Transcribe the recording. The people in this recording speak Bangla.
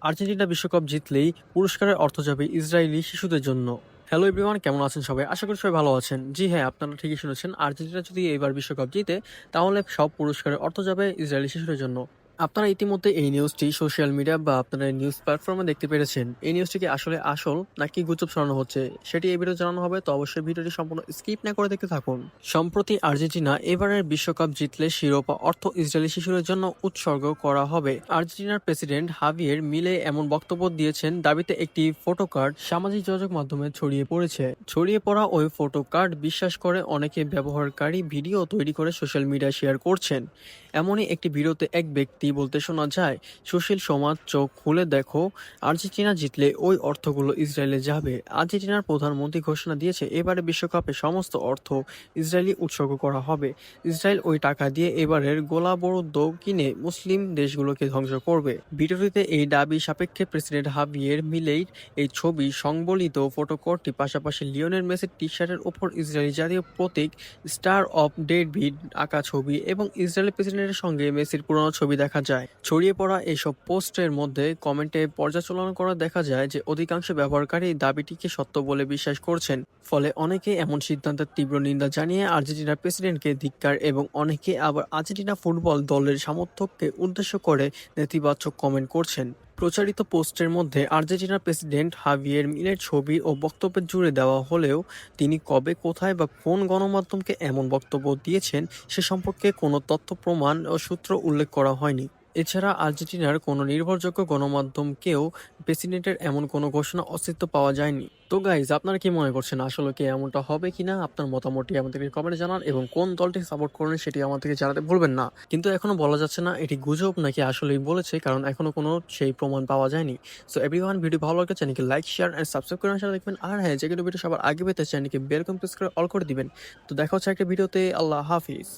আর্জেন্টিনা বিশ্বকাপ জিতলেই পুরস্কারের অর্থ যাবে ইসরায়েলি শিশুদের জন্য। হ্যালো এভরিওয়ান, কেমন আছেন সবাই? আশা করি সবাই ভালো আছেন। জি হ্যাঁ, আপনারা ঠিকই শুনেছেন। আর্জেন্টিনা যদি এবার বিশ্বকাপ জিতে, তাহলে সব পুরস্কারের অর্থ যাবে ইসরায়েলি শিশুদের জন্য। আপনারা ইতিমধ্যে এই নিউজটি সোশ্যাল মিডিয়া বা আপনারা নিউজ প্ল্যাটফর্মে দেখতে পেরেছেন। এই নিউজটি কি আসলে আসল নাকি গুজব ছড়ানো হচ্ছে, সেটি এই ভিডিও জানানো হবে। তো অবশ্যই ভিডিওটি সম্পূর্ণ স্কিপ না করে দেখতে থাকুন। সম্প্রতি আর্জেন্টিনা এবারের বিশ্বকাপ জিতলে শিরোপা অর্থ ইসরায়েলি শিশুদের জন্য উৎসর্গ করা হবে। আর্জেন্টিনার প্রেসিডেন্ট হাভিয়ের মিলে এমন বক্তব্য দিয়েছেন দাবিতে একটি ফটো কার্ড সামাজিক যোগাযোগ মাধ্যমে ছড়িয়ে পড়েছে। ছড়িয়ে পড়া ওই ফটো কার্ড বিশ্বাস করে অনেকে ব্যবহারকারী ভিডিও তৈরি করে সোশ্যাল মিডিয়ায় শেয়ার করছেন। এমনই একটি ভিডিওতে এক ব্যক্তি বলতে শোনা যায়, সুশীল সমাজ চোখ খুলে দেখো, আর্জেন্টিনা জিতলে ওই অর্থগুলো ইসরায়েলে যাবে। আর্জেন্টিনার প্রধানমন্ত্রী ঘোষণা দিয়েছে এবারে বিশ্বকাপে সমস্ত অর্থ ইসরায়েলি উৎসর্গ করা হবে। ইসরায়েল ওই টাকা দিয়ে এবারের গোলাবারুদ কিনে মুসলিম দেশগুলোকে ধ্বংস করবে। ভিডিওটিতে এই দাবি সাপেক্ষে প্রেসিডেন্ট হাভিয়ের মিলেইর এই ছবি সংবলিত ফটোকোডটি পাশাপাশি লিওনেল মেসির টি শার্টের উপর ইসরায়েলি জাতীয় প্রতীক স্টার অফ ডেভিড আঁকা ছবি এবং ইসরায়েলি প্রেসিডেন্টের সঙ্গে মেসির পুরনো ছবি দেখা যায়। ছড়িয়ে পড়া এইসব পোস্টের মধ্যে কমেন্টে পর্যালোচনা করা দেখা যায় যে অধিকাংশ ব্যবহারকারী দাবিটিকে সত্য বলে বিশ্বাস করছেন। ফলে অনেকে এমন সিদ্ধান্তের তীব্র নিন্দা জানিয়ে আর্জেন্টিনার প্রেসিডেন্টকে ধিক্কার এবং অনেকে আবার আর্জেন্টিনা ফুটবল দলের সমর্থককে উদ্দেশ্য করে নেতিবাচক কমেন্ট করছেন। প্রচারিত পোস্টের মধ্যে আর্জেন্টিনার প্রেসিডেন্ট হাভিয়ের মিলের ছবি ও বক্তব্যের জুড়ে দেওয়া হলেও তিনি কবে, কোথায় বা কোন গণমাধ্যমকে এমন বক্তব্য দিয়েছেন সে সম্পর্কে কোনো তথ্য, প্রমাণ ও সূত্র উল্লেখ করা হয়নি। এছাড়া আর্জেন্টিনার কোনো নির্ভরযোগ্য গণমাধ্যমকেও প্রেসিডেন্টের এমন কোনো ঘোষণা অস্তিত্ব পাওয়া যায়নি। তো গাইজ, আপনারা কি মনে করছেন আসলে কি এমনটা হবে কিনা? আপনার মতামতটি আমাদেরকে কমেন্টে জানান এবং কোন দলটি সাপোর্ট করেন সেটি আমাদেরকে জানাতে ভুলবেন না। কিন্তু এখনো বলা যাচ্ছে না এটি গুজব নাকি আসলেই বলেছে, কারণ এখনো কোনো সেই প্রমাণ পাওয়া যায়নি। সো এভরিওয়ান, ভিডিও ভালো লাগলে চ্যানেলকে লাইক, শেয়ার এন্ড সাবস্ক্রাইব করে আসার দেখবেন। আর হ্যাঁ, যে কোনো ভিডিও সবার আগে পেতে চ্যানেলকে বেল আইকন প্রেস করে অল করে দিবেন। তো দেখা হচ্ছে একটা ভিডিওতে। আল্লাহ হাফিজ।